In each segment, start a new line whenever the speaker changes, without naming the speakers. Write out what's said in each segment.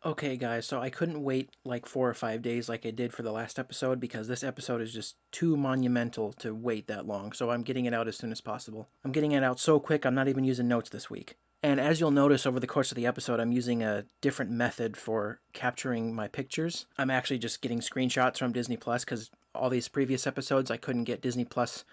Okay, guys, so I couldn't wait like 4 or 5 days like I did for the last episode because this episode is just too monumental to wait that long. So I'm getting it out as soon as possible. I'm getting it out so quick, I'm not even using notes this week. And as you'll notice over the course of the episode, I'm using a different method for capturing my pictures. I'm actually just getting screenshots from Disney Plus because all these previous episodes I couldn't get Disney Plus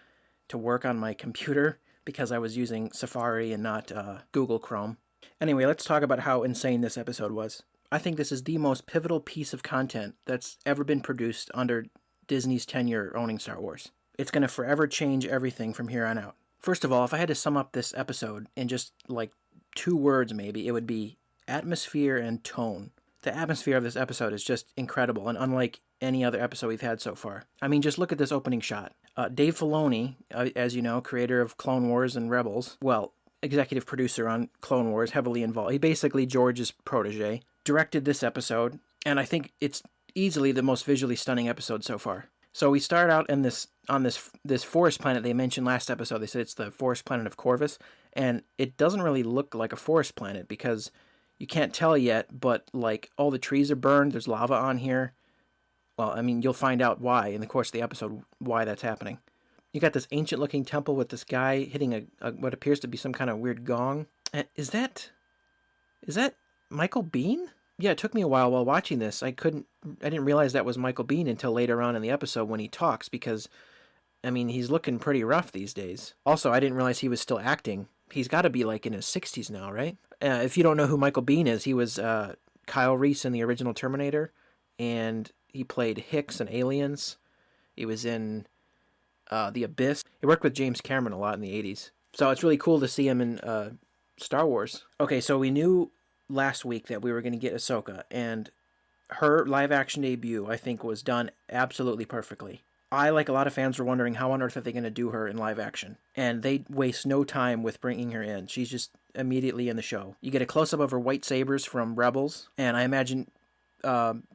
to work on my computer because I was using Safari and not Google Chrome. Anyway, let's talk about how insane this episode was. I think this is the most pivotal piece of content that's ever been produced under Disney's tenure owning Star Wars. It's going to forever change everything from here on out. First of all, if I had to sum up this episode in just like 2 words maybe, it would be atmosphere and tone. The atmosphere of this episode is just incredible and unlike any other episode we've had so far. I mean, just look at this opening shot. Dave Filoni, as you know, creator of Clone Wars and Rebels, well, executive producer on Clone Wars, heavily involved. He basically George's protege, directed this episode, and I think it's easily the most visually stunning episode so far. So we start out in this forest planet they mentioned last episode. They said it's the forest planet of Corvus, and it doesn't really look like a forest planet because you can't tell yet, but like all the trees are burned, there's lava on here. Well, I mean, you'll find out why in the course of the episode, why that's happening. You got this ancient-looking temple with this guy hitting a what appears to be some kind of weird gong. Is that Michael Biehn? Yeah, it took me a while watching this. I didn't realize that was Michael Biehn until later on in the episode when he talks because, I mean, he's looking pretty rough these days. Also, I didn't realize he was still acting. He's got to be like in his 60s now, right? If you don't know who Michael Biehn is, he was Kyle Reese in the original Terminator, and he played Hicks in Aliens. He was in The Abyss. He worked with James Cameron a lot in the 80s. So it's really cool to see him in Star Wars. Okay, so we knew last week that we were going to get Ahsoka, and her live-action debut, I think, was done absolutely perfectly. I, like a lot of fans, were wondering how on earth are they going to do her in live action, and they waste no time with bringing her in. She's just immediately in the show. You get a close-up of her white sabers from Rebels, and I imagine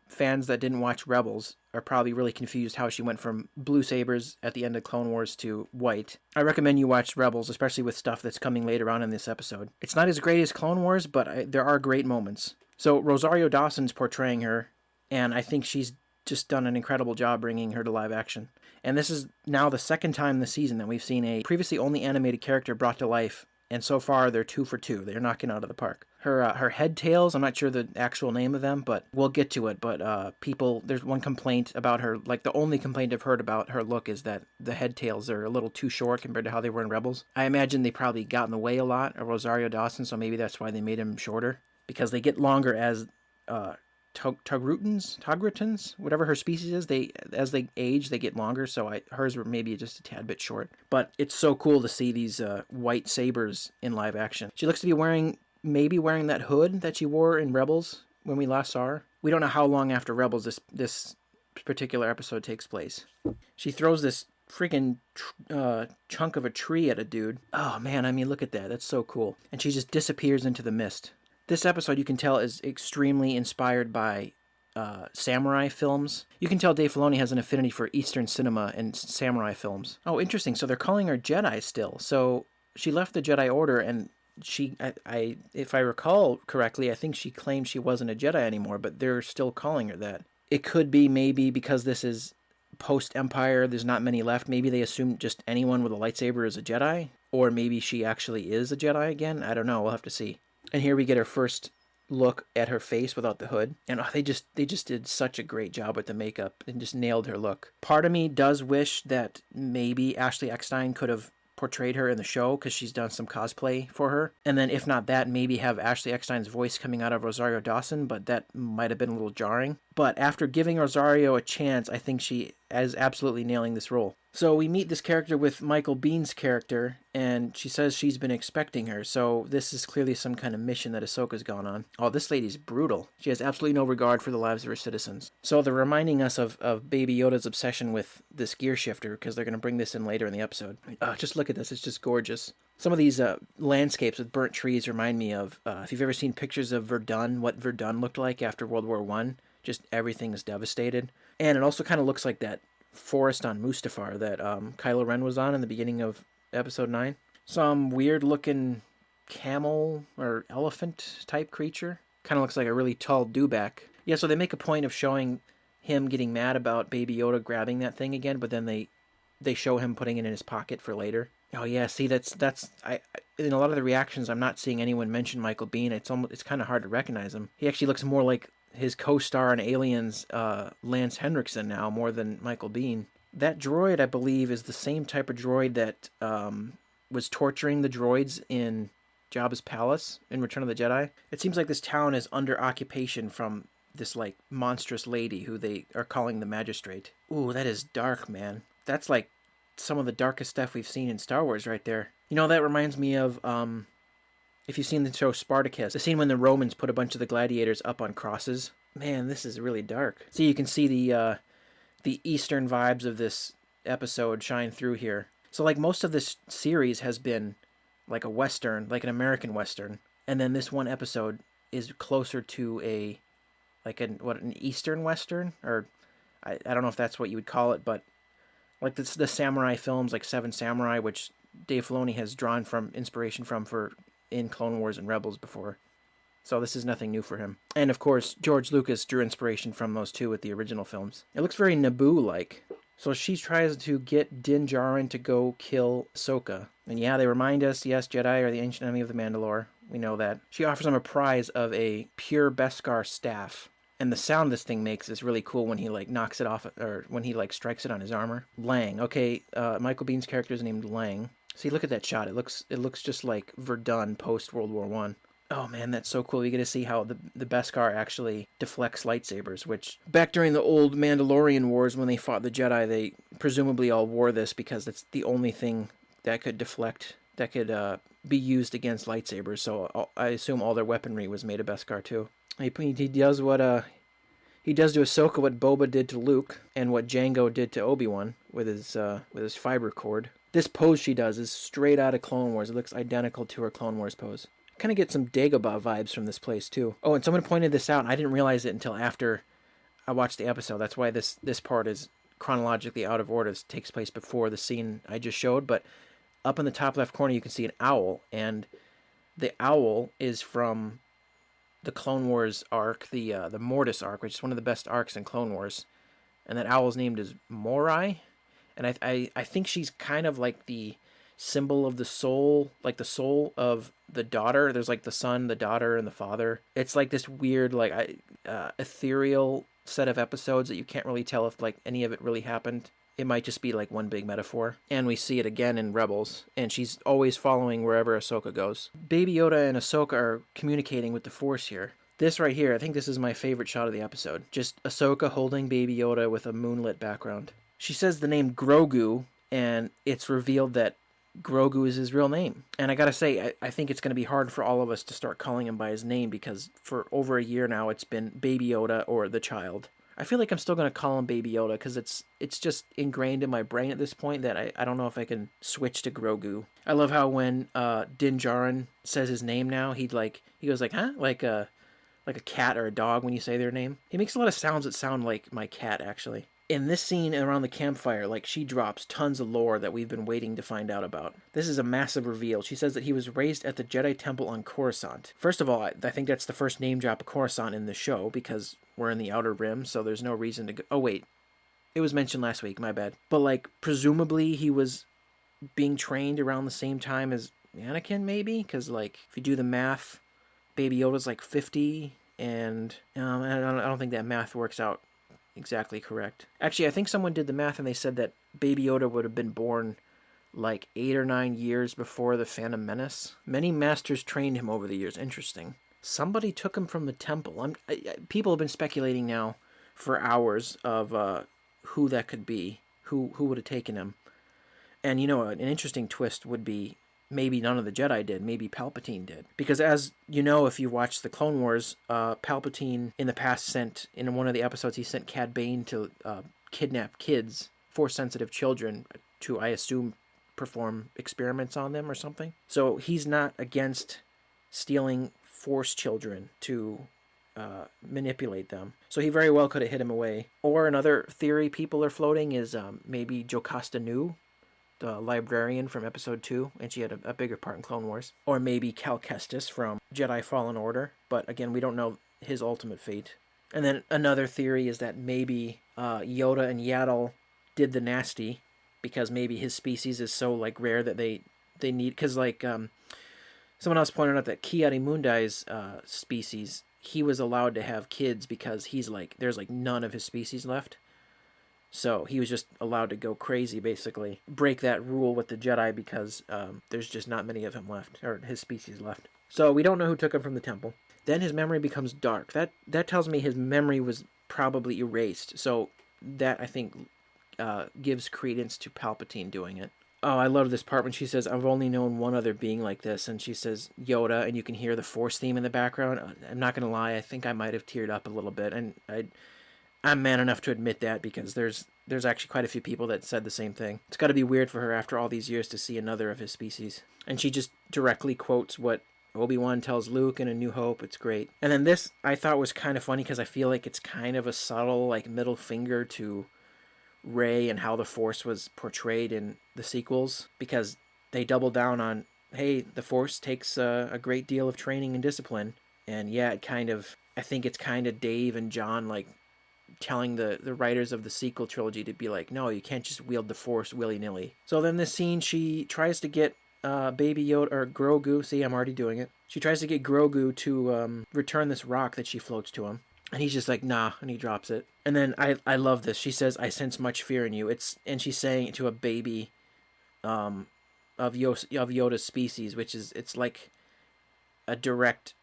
fans that didn't watch Rebels are probably really confused how she went from blue sabers at the end of Clone Wars to white. I recommend you watch Rebels, especially with stuff that's coming later on in this episode. It's not as great as Clone Wars, but there are great moments. So Rosario Dawson's portraying her, and I think she's just done an incredible job bringing her to live action. And this is now the second time this season that we've seen a previously only animated character brought to life, and so far they're 2 for 2. They're knocking out of the park. Her head tails, I'm not sure the actual name of them, but we'll get to it. But there's one complaint about her, like the only complaint I've heard about her look is that the head tails are a little too short compared to how they were in Rebels. I imagine they probably got in the way a lot of Rosario Dawson, so maybe that's why they made him shorter, because they get longer as Togratans, whatever her species is, as they age, they get longer, so hers were maybe just a tad bit short. But it's so cool to see these white sabers in live action. She looks to be wearing that hood that she wore in Rebels when we last saw her. We don't know how long after Rebels this particular episode takes place. She throws this freaking chunk of a tree at a dude. Oh man, I mean, look at that. That's so cool. And she just disappears into the mist. This episode, you can tell, is extremely inspired by samurai films. You can tell Dave Filoni has an affinity for Eastern cinema and samurai films. Oh, interesting. So they're calling her Jedi still. So she left the Jedi Order, and if I recall correctly, I think she claimed she wasn't a Jedi anymore, but they're still calling her that. It could be maybe because this is post-Empire, there's not many left. Maybe they assume just anyone with a lightsaber is a Jedi, or maybe she actually is a Jedi again. I don't know. We'll have to see. And here we get her first look at her face without the hood. And they just did such a great job with the makeup and just nailed her look. Part of me does wish that maybe Ashley Eckstein could have portrayed her in the show because she's done some cosplay for her. And then if not that, maybe have Ashley Eckstein's voice coming out of Rosario Dawson, but that might have been a little jarring. But after giving Rosario a chance, I think she is absolutely nailing this role. So we meet this character with Michael Bihn's character, and she says she's been expecting her, so this is clearly some kind of mission that Ahsoka's gone on. Oh, this lady's brutal. She has absolutely no regard for the lives of her citizens. So they're reminding us of Baby Yoda's obsession with this gear shifter, because they're going to bring this in later in the episode. Just look at this. It's just gorgeous. Some of these landscapes with burnt trees remind me of, if you've ever seen pictures of Verdun, what Verdun looked like after World War I. Just everything is devastated. And it also kind of looks like that forest on Mustafar that Kylo Ren was on in the beginning of Episode 9. Some weird-looking camel or elephant-type creature. Kind of looks like a really tall dewback. Yeah, so they make a point of showing him getting mad about Baby Yoda grabbing that thing again, but then they show him putting it in his pocket for later. Oh yeah, see that's I in a lot of the reactions I'm not seeing anyone mention Michael Biehn. It's kind of hard to recognize him. He actually looks more like his co-star in Aliens, Lance Henriksen now, more than Michael Biehn. That droid, I believe, is the same type of droid that was torturing the droids in Jabba's palace in Return of the Jedi. It seems like this town is under occupation from this like monstrous lady who they are calling the Magistrate. Ooh, that is dark, man. That's like some of the darkest stuff we've seen in Star Wars right there. You know, that reminds me of if you've seen the show Spartacus, the scene when the Romans put a bunch of the gladiators up on crosses. Man, this is really dark. So you can see the Eastern vibes of this episode shine through here. So like most of this series has been like a Western, like an American Western. And then this one episode is closer to an Eastern Western? Or I don't know if that's what you would call it, but like the samurai films like Seven Samurai, which Dave Filoni has drawn from inspiration from for in Clone Wars and Rebels before. So this is nothing new for him. And of course, George Lucas drew inspiration from those two with the original films. It looks very Naboo-like. So she tries to get Din Djarin to go kill Ahsoka. And yeah, they remind us, yes, Jedi are the ancient enemy of the Mandalore. We know that. She offers him a prize of a pure Beskar staff. And the sound this thing makes is really cool when he like knocks it off, or when he like strikes it on his armor. Lang. Okay, Michael Bihn's character is named Lang. See, look at that shot. It looks just like Verdun post World War I. Oh man, that's so cool. You get to see how the Beskar actually deflects lightsabers, which back during the old Mandalorian wars when they fought the Jedi, they presumably all wore this because it's the only thing that could deflect, that could be used against lightsabers. So I assume all their weaponry was made of Beskar too. He does what he does to Ahsoka what Boba did to Luke and what Jango did to Obi-Wan with his fiber cord. This pose she does is straight out of Clone Wars. It looks identical to her Clone Wars pose. Kind of get some Dagobah vibes from this place too. Oh, and someone pointed this out, and I didn't realize it until after I watched the episode. That's why this part is chronologically out of order. It takes place before the scene I just showed, but up in the top left corner you can see an owl, and the owl is from the Clone Wars arc, the Mortis arc, which is one of the best arcs in Clone Wars. And that owl's named is Morai, and I think she's kind of like the symbol of the soul, like the soul of the daughter. There's like the son, the daughter, and the father. It's like this weird, like ethereal set of episodes that you can't really tell if like any of it really happened. It might just be like one big metaphor. And we see it again in Rebels, and she's always following wherever Ahsoka goes. Baby Yoda and Ahsoka are communicating with the Force here. This right here, I think this is my favorite shot of the episode. Just Ahsoka holding Baby Yoda with a moonlit background. She says the name Grogu, and it's revealed that Grogu is his real name. And I gotta say, I think it's going to be hard for all of us to start calling him by his name, because for over a year now it's been Baby Yoda or the child. I feel like I'm still going to call him Baby Yoda because it's just ingrained in my brain at this point that I don't know if I can switch to Grogu. I love how when Din Djarin says his name now, he goes like, huh? Like a cat or a dog when you say their name. He makes a lot of sounds that sound like my cat, actually. In this scene around the campfire, like, she drops tons of lore that we've been waiting to find out about. This is a massive reveal. She says that he was raised at the Jedi Temple on Coruscant. First of all, I think that's the first name drop of Coruscant in the show, because we're in the Outer Rim, so there's no reason to go... Oh, wait. It was mentioned last week, my bad. But, like, presumably he was being trained around the same time as Anakin, maybe? Because, like, if you do the math, Baby Yoda's, like, 50, and I don't think that math works out exactly correct. Actually, I think someone did the math and they said that Baby Yoda would have been born like 8 or 9 years before the Phantom Menace. Many masters trained him over the years. Interesting. Somebody took him from the temple. People have been speculating now for hours of who that could be, who would have taken him. And you know, an interesting twist would be maybe none of the Jedi did. Maybe Palpatine did. Because as you know, if you watch the Clone Wars, Palpatine in the past sent, in one of the episodes, he sent Cad Bane to kidnap kids, Force-sensitive children, to, I assume, perform experiments on them or something. So he's not against stealing Force children to manipulate them. So he very well could have hid him away. Or another theory people are floating is maybe Jocasta Nu librarian from episode 2, and she had a bigger part in Clone Wars. Or maybe Cal Kestis from Jedi Fallen Order, but again, we don't know his ultimate fate. And then another theory is that maybe Yoda and Yaddle did the nasty, because maybe his species is so like rare that they need, because like someone else pointed out that Ki-Adi-Mundi's species, he was allowed to have kids because he's like, there's like none of his species left. So he was just allowed to go crazy, basically. Break that rule with the Jedi because there's just not many of him left, or his species left. So we don't know who took him from the temple. Then his memory becomes dark. That tells me his memory was probably erased. So that, I think, gives credence to Palpatine doing it. Oh, I love this part when she says, I've only known one other being like this. And she says, Yoda, and you can hear the Force theme in the background. I'm not going to lie, I think I might have teared up a little bit. And I'm man enough to admit that, because there's actually quite a few people that said the same thing. It's got to be weird for her after all these years to see another of his species. And she just directly quotes what Obi-Wan tells Luke in A New Hope. It's great. And then this I thought was kind of funny, because I feel like it's kind of a subtle like middle finger to Rey and how the Force was portrayed in the sequels, because they double down on, hey, the Force takes a great deal of training and discipline. And yeah, I think it's kind of Dave and John like telling the writers of the sequel trilogy to be like, no, you can't just wield the Force willy-nilly. So then this scene, she tries to get Baby Yoda, or Grogu, see, I'm already doing it. She tries to get Grogu to return this rock that she floats to him. And he's just like, nah, and he drops it. And then I love this. She says, I sense much fear in you. And she's saying it to a baby of Yoda's species, which is, it's like a direct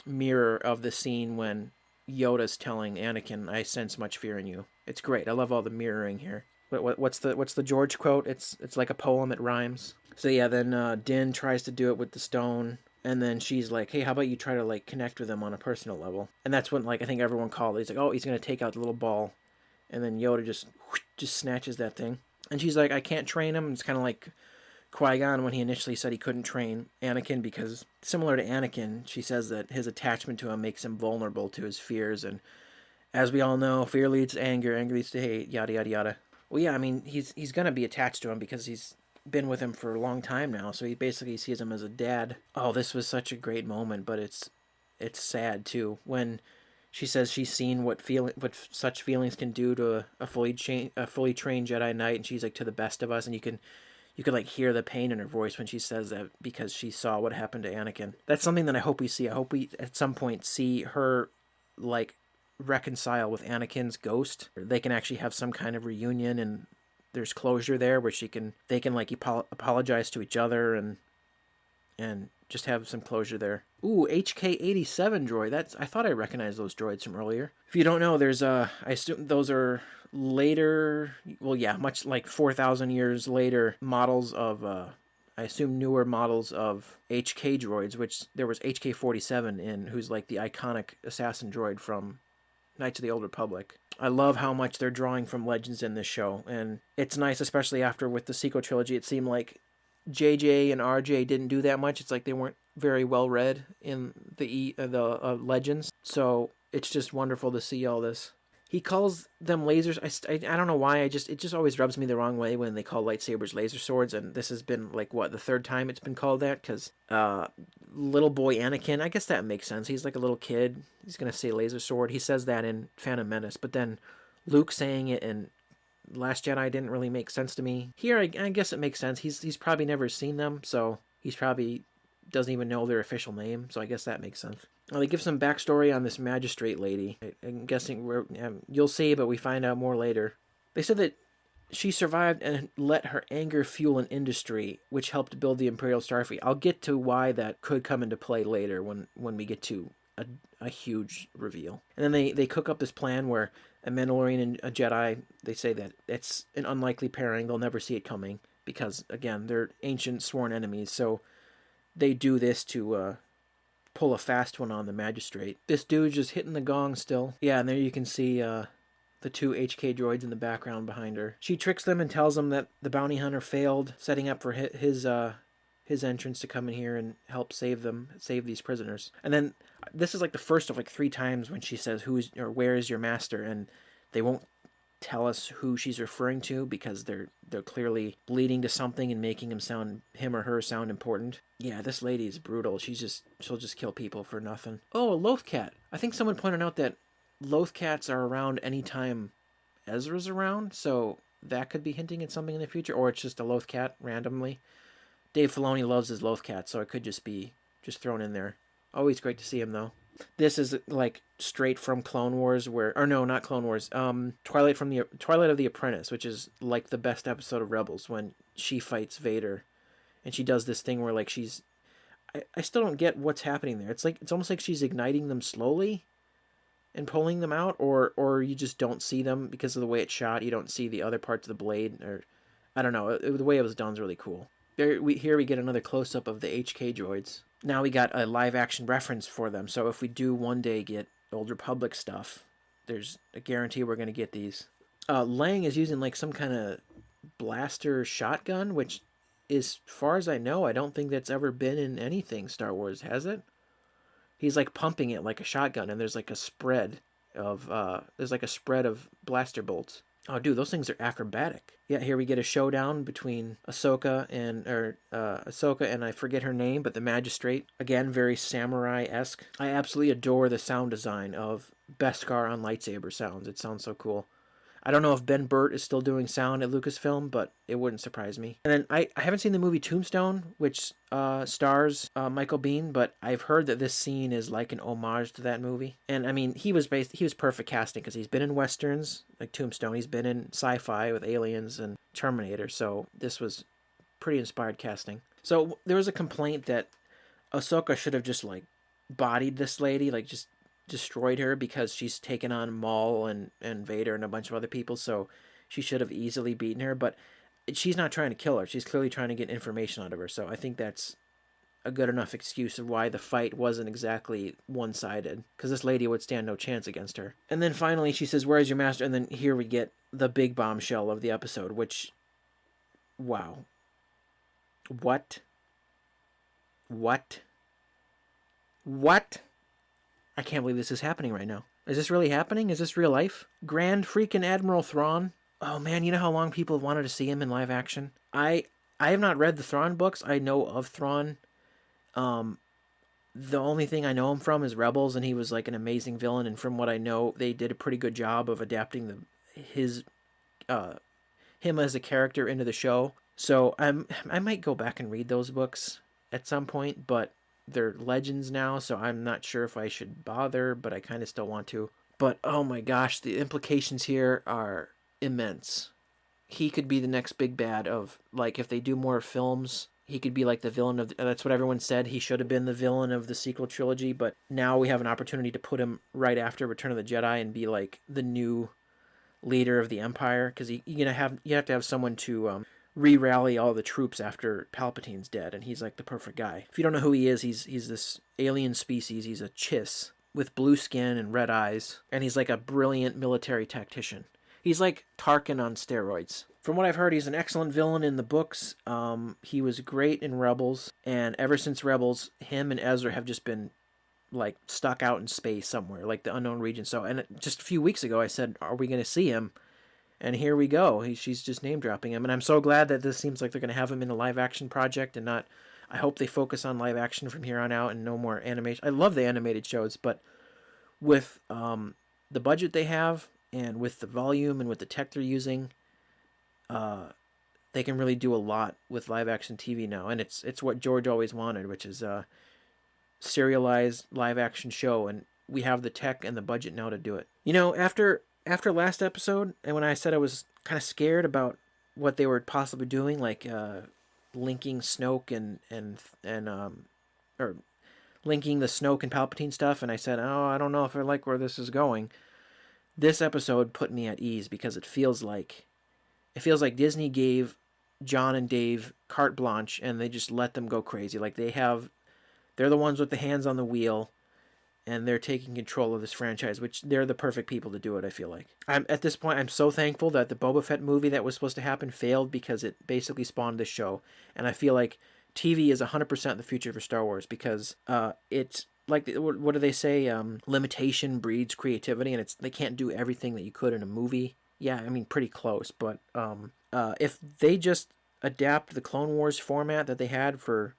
mirror of the scene when Yoda's telling Anakin, I sense much fear in you. It's great. I love all the mirroring here. What's the George quote? It's like a poem, it rhymes. So yeah, then Din tries to do it with the stone. And then she's like, hey, how about you try to like connect with him on a personal level? And that's when like I think everyone called it. He's like, oh, he's going to take out the little ball. And then Yoda just snatches that thing. And she's like, I can't train him. It's kind of like Qui-Gon when he initially said he couldn't train Anakin, because similar to Anakin, she says that his attachment to him makes him vulnerable to his fears. And as we all know, fear leads to anger, anger leads to hate, yada, yada, yada. Well, yeah, I mean, he's going to be attached to him because he's been with him for a long time now, so he basically sees him as a dad. Oh, this was such a great moment, but it's sad too when she says she's seen what such feelings can do to a fully trained Jedi Knight, and she's like, to the best of us, and you could like hear the pain in her voice when she says that, because she saw what happened to Anakin. That's something that I hope we see. I hope we at some point see her like reconcile with Anakin's ghost. They can actually have some kind of reunion, and there's closure there where they can like apologize to each other and just have some closure there. Ooh, HK-87 droid. I thought I recognized those droids from earlier. If you don't know, there's I assume those are later, well yeah, much like 4,000 years later models of I assume newer models of HK droids, which there was HK-47 in, who's like the iconic assassin droid from Knights of the Old Republic. I love how much they're drawing from Legends in this show, and it's nice, especially after with the sequel trilogy, it seemed like JJ and RJ didn't do that much. It's like they weren't very well read in the Legends, so it's just wonderful to see all this. He calls them lasers. I don't know why. It just always rubs me the wrong way when they call lightsabers laser swords, and this has been like the third time it's been called that, because little boy Anakin, I guess that makes sense. He's like a little kid. He's gonna say laser sword. He says that in Phantom Menace, but then Luke saying it in Last Jedi didn't really make sense to me. Here, I guess it makes sense. He's probably never seen them, so he's probably doesn't even know their official name, so I guess that makes sense. Well, they give some backstory on this magistrate lady. I'm guessing you'll see, but we find out more later. They said that she survived and let her anger fuel an industry, which helped build the Imperial Starfleet. I'll get to why that could come into play later when we get to a huge reveal. And then they cook up this plan where a Mandalorian and a Jedi, they say that it's an unlikely pairing. They'll never see it coming because, again, they're ancient sworn enemies. So they do this to pull a fast one on the magistrate. This dude's just hitting the gong still. Yeah, and there you can see the two HK droids in the background behind her. She tricks them and tells them that the bounty hunter failed, setting up for his entrance to come in here and help save these prisoners. And then this is like the first of like 3 times when she says where is your master, and they won't tell us who she's referring to because they're clearly leading to something and making him or her sound important. Yeah, this lady is brutal. She'll just kill people for nothing. Oh, a loth cat. I think someone pointed out that loth cats are around anytime Ezra's around, so that could be hinting at something in the future, or it's just a loth cat randomly. Dave Filoni loves his loth cat, so it could just be thrown in there. Always great to see him though. This is like straight from Clone Wars, or no, not Clone Wars. Twilight of the Apprentice, which is like the best episode of Rebels when she fights Vader, and she does this thing where like I still don't get what's happening there. It's almost like she's igniting them slowly and pulling them out, or you just don't see them because of the way it's shot. You don't see the other parts of the blade, or I don't know. The way it was done is really cool. Here we get another close up of the HK droids. Now we got a live action reference for them. So if we do one day get Old Republic stuff, there's a guarantee we're gonna get these. Lang is using like some kind of blaster shotgun, which, as far as I know, I don't think that's ever been in anything Star Wars, has it? He's like pumping it like a shotgun, and there's like a spread of blaster bolts. Oh, dude, those things are acrobatic. Yeah, here we get a showdown between Ahsoka and I forget her name, but the Magistrate. Again, very samurai-esque. I absolutely adore the sound design of Beskar on lightsaber sounds. It sounds so cool. I don't know if Ben Burt is still doing sound at Lucasfilm, but it wouldn't surprise me. And then I haven't seen the movie Tombstone, which stars Michael Biehn, but I've heard that this scene is like an homage to that movie. And I mean, he was perfect casting because he's been in westerns like Tombstone, he's been in sci-fi with Aliens and Terminator, so this was pretty inspired casting. So there was a complaint that Ahsoka should have just like bodied this lady, like just destroyed her because she's taken on Maul and Vader and a bunch of other people, so she should have easily beaten her, but she's not trying to kill her. She's clearly trying to get information out of her, so I think that's a good enough excuse of why the fight wasn't exactly one-sided, because this lady would stand no chance against her. And then finally she says, "Where's your master?" And then here we get the big bombshell of the episode, which, wow. What? I can't believe this is happening right now. Is this really happening? Is this real life? Grand freaking Admiral Thrawn. Oh man, you know how long people have wanted to see him in live action? I have not read the Thrawn books. I know of Thrawn. The only thing I know him from is Rebels, and he was like an amazing villain, and from what I know, they did a pretty good job of adapting him as a character into the show. So I might go back and read those books at some point, but they're legends now, so I'm not sure if I should bother, but I kind of still want to. But oh my gosh, the implications here are immense. He could be the next big bad of, like, if they do more films, he could be like the villain of that's what everyone said. He should have been the villain of the sequel trilogy, but now we have an opportunity to put him right after Return of the Jedi and be like the new leader of the Empire, because you have to have someone to re-rally all the troops after Palpatine's dead, and he's like the perfect guy. If you don't know who he is, he's this alien species. He's a Chiss with blue skin and red eyes, and he's like a brilliant military tactician. He's like Tarkin on steroids. From what I've heard, he's an excellent villain in the books. He was great in Rebels, and ever since Rebels, him and Ezra have just been like stuck out in space somewhere, like the unknown region. So, and just a few weeks ago, I said, "Are we going to see him?" And here we go. She's just name dropping him, and I'm so glad that this seems like they're going to have him in a live action project and not. I hope they focus on live action from here on out and no more animation. I love the animated shows, but with the budget they have and with the volume and with the tech they're using, they can really do a lot with live action TV now, and it's what George always wanted, which is a serialized live action show, and we have the tech and the budget now to do it. You know, after last episode, and when I said I was kind of scared about what they were possibly doing, like linking Snoke or linking the Snoke and Palpatine stuff, and I said, "Oh, I don't know if I like where this is going." This episode put me at ease because it feels like Disney gave John and Dave carte blanche and they just let them go crazy. Like they're the ones with the hands on the wheel, and they're taking control of this franchise, which they're the perfect people to do it, I feel like. At this point, I'm so thankful that the Boba Fett movie that was supposed to happen failed because it basically spawned this show. And I feel like TV is 100% the future for Star Wars because it's like, what do they say? Limitation breeds creativity, and they can't do everything that you could in a movie. Yeah, I mean, pretty close. But if they just adapt the Clone Wars format that they had for,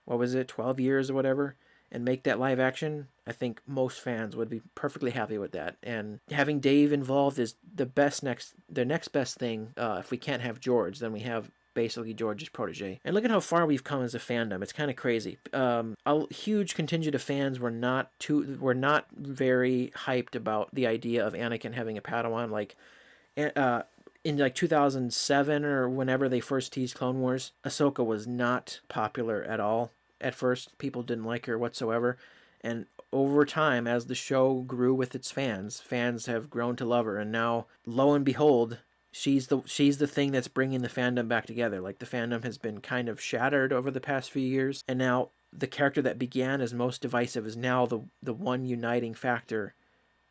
what was it, 12 years or whatever, and make that live action, I think most fans would be perfectly happy with that. And having Dave involved is the next best thing. If we can't have George, then we have basically George's protege. And look at how far we've come as a fandom. It's kind of crazy. A huge contingent of fans were not very hyped about the idea of Anakin having a Padawan. Like, in like 2007 or whenever they first teased Clone Wars, Ahsoka was not popular at all. At first, people didn't like her whatsoever, and over time, as the show grew with its fans have grown to love her, and now, lo and behold, she's the thing that's bringing the fandom back together. Like, the fandom has been kind of shattered over the past few years, and now the character that began as most divisive is now the one uniting factor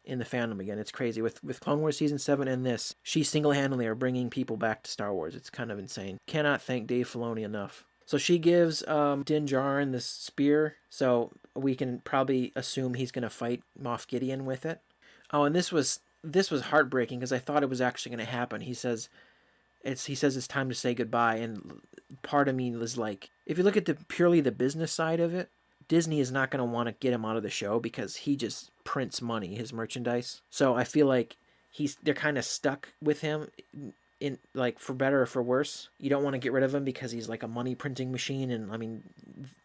in the fandom again. It's crazy. With Clone Wars Season 7 and this, she single-handedly are bringing people back to Star Wars. It's kind of insane. Cannot thank Dave Filoni enough. So she gives Din Djarin this spear, so we can probably assume he's going to fight Moff Gideon with it. Oh, and this was heartbreaking because I thought it was actually going to happen. He says it's time to say goodbye, and part of me was like, if you look at purely the business side of it, Disney is not going to want to get him out of the show because he just prints money, his merchandise. So I feel like they're kind of stuck with him in, like, for better or for worse. You don't want to get rid of him because he's like a money printing machine, and I mean,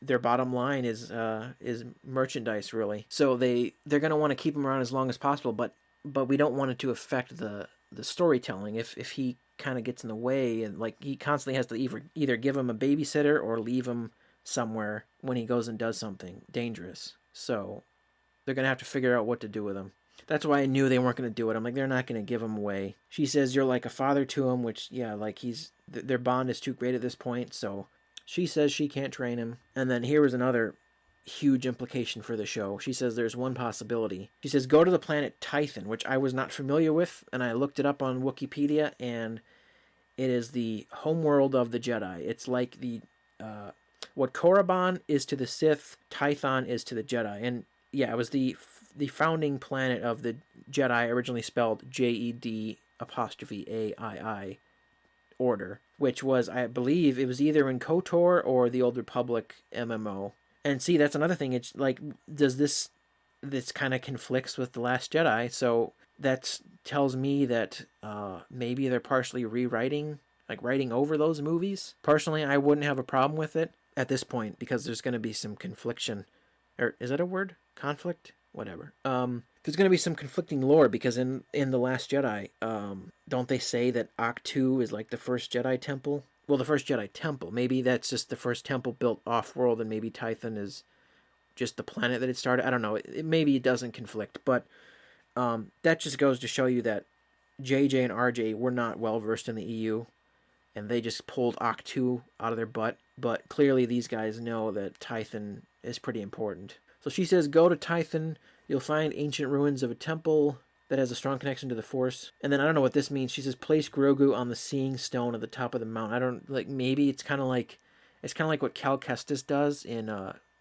their bottom line is merchandise, really. So they're going to want to keep him around as long as possible, but we don't want it to affect the storytelling. If he kind of gets in the way, and like he constantly has to either give him a babysitter or leave him somewhere when he goes and does something dangerous. So they're going to have to figure out what to do with him. That's why I knew they weren't going to do it. I'm like, they're not going to give him away. She says you're like a father to him, which, yeah, like their bond is too great at this point. So she says she can't train him. And then here was another huge implication for the show. She says there's one possibility. She says go to the planet Tython, which I was not familiar with, and I looked it up on Wikipedia, and it is the homeworld of the Jedi. It's like what Korriban is to the Sith, Tython is to the Jedi. And yeah, it was the founding planet of the Jedi, originally spelled JED apostrophe AII order, which was, I believe, it was either in KOTOR or the Old Republic MMO. And see, that's another thing. It's like, does this kind of conflicts with The Last Jedi, so that tells me that maybe they're partially rewriting, like writing over those movies. Personally, I wouldn't have a problem with it at this point because there's going to be some confliction. Or is that a word? Conflict? Whatever. There's going to be some conflicting lore because in The Last Jedi, don't they say that Ahch-To is like the first Jedi temple? Well, the first Jedi temple. Maybe that's just the first temple built off-world, and maybe Tython is just the planet that it started. I don't know. Maybe it doesn't conflict, but that just goes to show you that JJ and RJ were not well-versed in the EU, and they just pulled Ahch-To out of their butt. But clearly these guys know that Tython is pretty important. So she says, go to Tython. You'll find ancient ruins of a temple that has a strong connection to the Force. And then I don't know what this means. She says, place Grogu on the Seeing Stone at the top of the mountain. I don't, like, maybe it's kind of like what Cal Kestis does in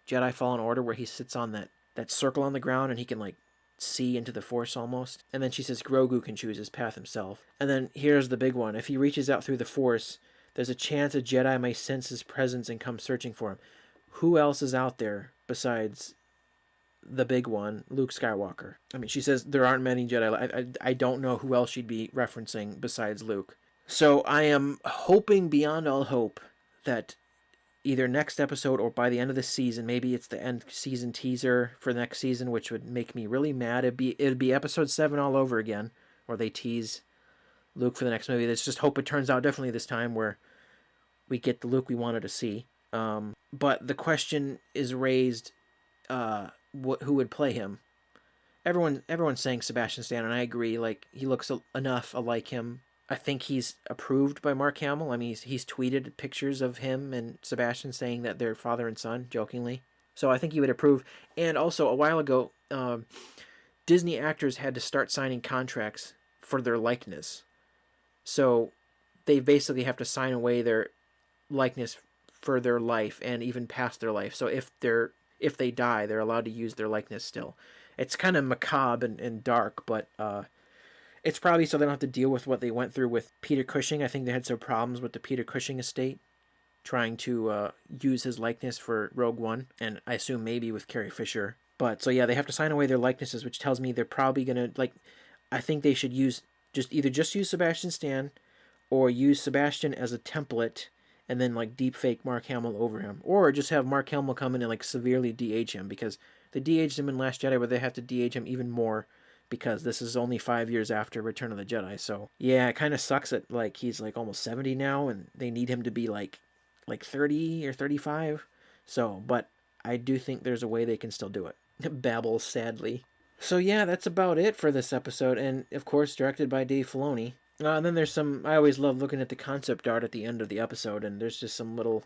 Jedi Fallen Order, where he sits on that circle on the ground and he can, like, see into the Force almost. And then she says Grogu can choose his path himself. And then here's the big one. If he reaches out through the Force, there's a chance a Jedi may sense his presence and come searching for him. Who else is out there besides the big one, Luke Skywalker? I mean, she says there aren't many Jedi. I don't know who else she'd be referencing besides Luke. So I am hoping beyond all hope that either next episode or by the end of the season, maybe it's the end season teaser for next season, which would make me really mad. It'd be episode 7 all over again, or they tease Luke for the next movie. Let's just hope it turns out differently this time, where we get the Luke we wanted to see. But the question is raised, who would play him? Everyone's saying Sebastian Stan, and I agree. Like, he looks enough alike him. I think he's approved by Mark Hamill. I mean, he's tweeted pictures of him and Sebastian saying that they're father and son, jokingly. So I think he would approve. And also, a while ago, Disney actors had to start signing contracts for their likeness. So they basically have to sign away their likeness for their life and even past their life. So if they die, they're allowed to use their likeness still. It's kind of macabre and dark, but It's probably so they don't have to deal with what they went through with Peter Cushing. I think they had some problems with the Peter Cushing estate trying to use his likeness for Rogue One, and I assume maybe with Carrie Fisher. But so yeah, they have to sign away their likenesses, which tells me they're probably gonna like. I think they should use just use Sebastian Stan, or use Sebastian as a template, and then like deep fake Mark Hamill over him, or just have Mark Hamill come in and like severely de-age him, because they de-aged him in Last Jedi, but they have to de-age him even more because this is only 5 years after Return of the Jedi. So yeah, it kind of sucks that like he's like almost 70 now, and they need him to be like 30 or 35. So, but I do think there's a way they can still do it. Babbles sadly. So yeah, that's about it for this episode, and of course directed by Dave Filoni. And then there's some. I always love looking at the concept art at the end of the episode, and there's just some little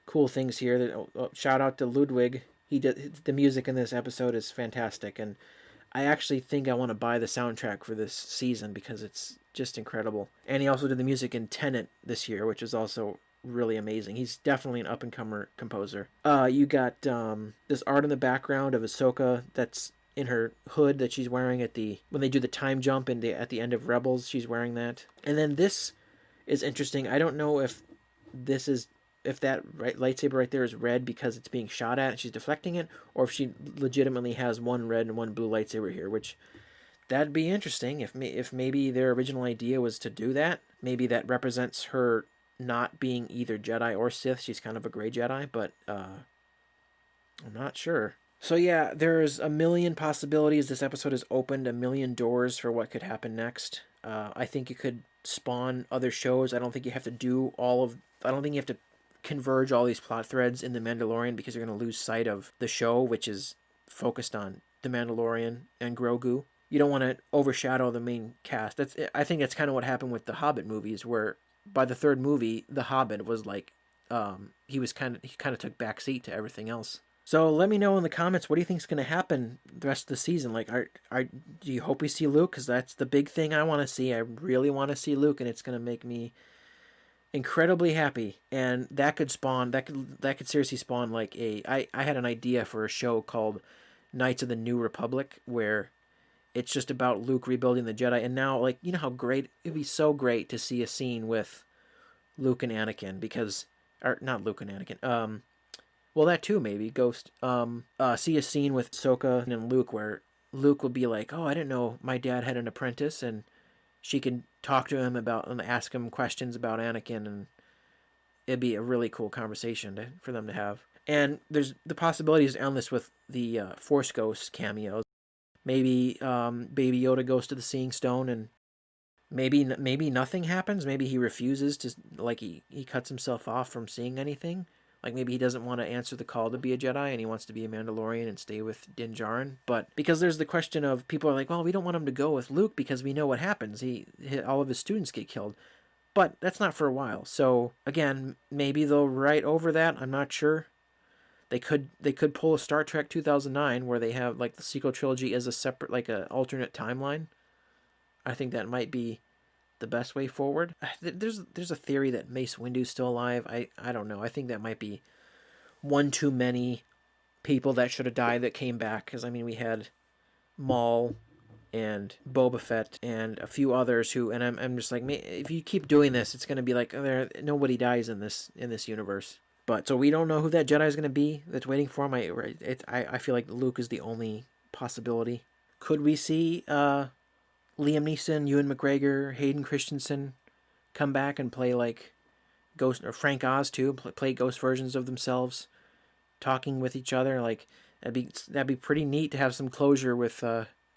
cool things here. That shout out to Ludwig. He did the music in this episode is fantastic, and I actually think I want to buy the soundtrack for this season because it's just incredible. And he also did the music in Tenet this year, which is also really amazing. He's definitely an up-and-comer composer. You got this art in the background of Ahsoka that's in her hood that she's wearing when they do the time jump at the end of Rebels. She's wearing that. And then this is interesting. I don't know if that lightsaber right there is red because it's being shot at and she's deflecting it, or if she legitimately has one red and one blue lightsaber here, which that'd be interesting if maybe their original idea was to do that. Maybe that represents her not being either Jedi or Sith. She's kind of a gray Jedi, but I'm not sure. So yeah, there's a million possibilities. This episode has opened a million doors for what could happen next. I think it could spawn other shows. I don't think you have to I don't think you have to converge all these plot threads in The Mandalorian, because you're going to lose sight of the show, which is focused on The Mandalorian and Grogu. You don't want to overshadow the main cast. I think that's kind of what happened with the Hobbit movies, where by the third movie, the Hobbit was like, he kind of took backseat to everything else. So let me know in the comments, what do you think is going to happen the rest of the season? Like, do you hope we see Luke? Because that's the big thing I want to see. I really want to see Luke, and it's going to make me incredibly happy. And that could seriously spawn like I had an idea for a show called Knights of the New Republic, where it's just about Luke rebuilding the Jedi. And now, like, you know how great it'd be, so great to see a scene with Luke and Anakin, or not Luke and Anakin. Well, that too, maybe Ghost. See a scene with Ahsoka and Luke where Luke will be like, "Oh, I didn't know my dad had an apprentice," and she can talk to him about and ask him questions about Anakin, and it'd be a really cool conversation for them to have. And there's the possibilities endless with the Force Ghost cameos. Maybe Baby Yoda goes to the Seeing Stone, and maybe nothing happens. Maybe he refuses to, like, he cuts himself off from seeing anything. Like, maybe he doesn't want to answer the call to be a Jedi, and he wants to be a Mandalorian and stay with Din Djarin. But because there's the question of, people are like, well, we don't want him to go with Luke because we know what happens. All of his students get killed. But that's not for a while. So again, maybe they'll write over that. I'm not sure. They could pull a Star Trek 2009 where they have like the sequel trilogy as a separate, like a alternate timeline. I think that might be the best way forward. There's a theory that Mace Windu's still alive. I don't know. I think that might be one too many people that should have died that came back. Because I mean, we had Maul and Boba Fett and a few others who, and I'm just like, if you keep doing this, it's gonna be like nobody dies in this universe. But so we don't know who that Jedi is gonna be that's waiting for him. I feel like Luke is the only possibility. Could we see Liam Neeson, Ewan McGregor, Hayden Christensen come back and play like Ghost, or Frank Oz too, play ghost versions of themselves, talking with each other? Like that'd be pretty neat to have some closure with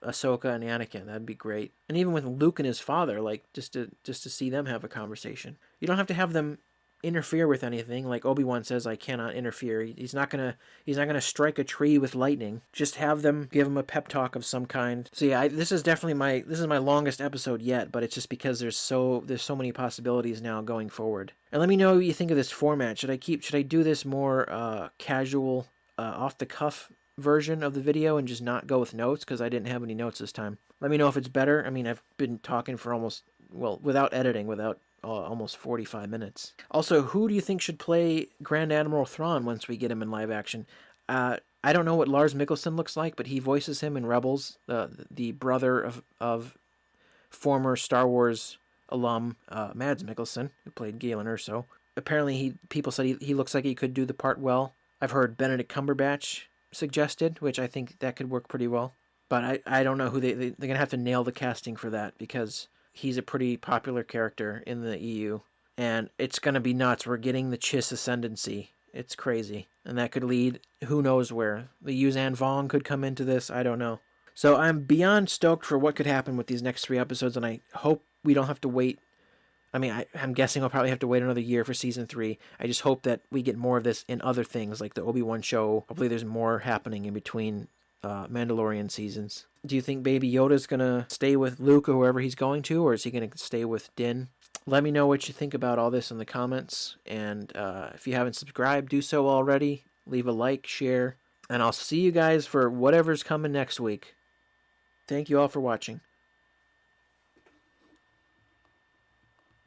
Ahsoka and Anakin. That'd be great. And even with Luke and his father, like just to see them have a conversation. You don't have to have them interfere with anything. Like Obi-Wan says, I cannot interfere. He's not gonna strike a tree with lightning. Just have them give him a pep talk of some kind. So yeah, this is my longest episode yet, but it's just because there's so many possibilities now going forward. And let me know what you think of this format. Should I do this more casual, off the cuff version of the video and just not go with notes, because I didn't have any notes this time? Let me know if it's better. I mean, I've been talking for without editing, almost 45 minutes. Also, who do you think should play Grand Admiral Thrawn once we get him in live action? I don't know what Lars Mikkelsen looks like, but he voices him in Rebels, the brother of former Star Wars alum, Mads Mikkelsen, who played Galen Erso. Apparently, people said he looks like he could do the part well. I've heard Benedict Cumberbatch suggested, which I think that could work pretty well. But I don't know who they're going to have to nail the casting for that, because he's a pretty popular character in the EU. And it's going to be nuts. We're getting the Chiss ascendancy. It's crazy. And that could lead who knows where. The Yuzhan Vong could come into this. I don't know. So I'm beyond stoked for what could happen with these next 3 episodes, and I hope we don't have to wait. I mean, I'm guessing I'll probably have to wait another year for season 3. I just hope that we get more of this in other things, like the Obi-Wan show. Hopefully there's more happening in between Mandalorian seasons. Do you think Baby Yoda's going to stay with Luke or whoever he's going to, or is he going to stay with Din? Let me know what you think about all this in the comments, and if you haven't subscribed, do so already. Leave a like, share, and I'll see you guys for whatever's coming next week. Thank you all for watching.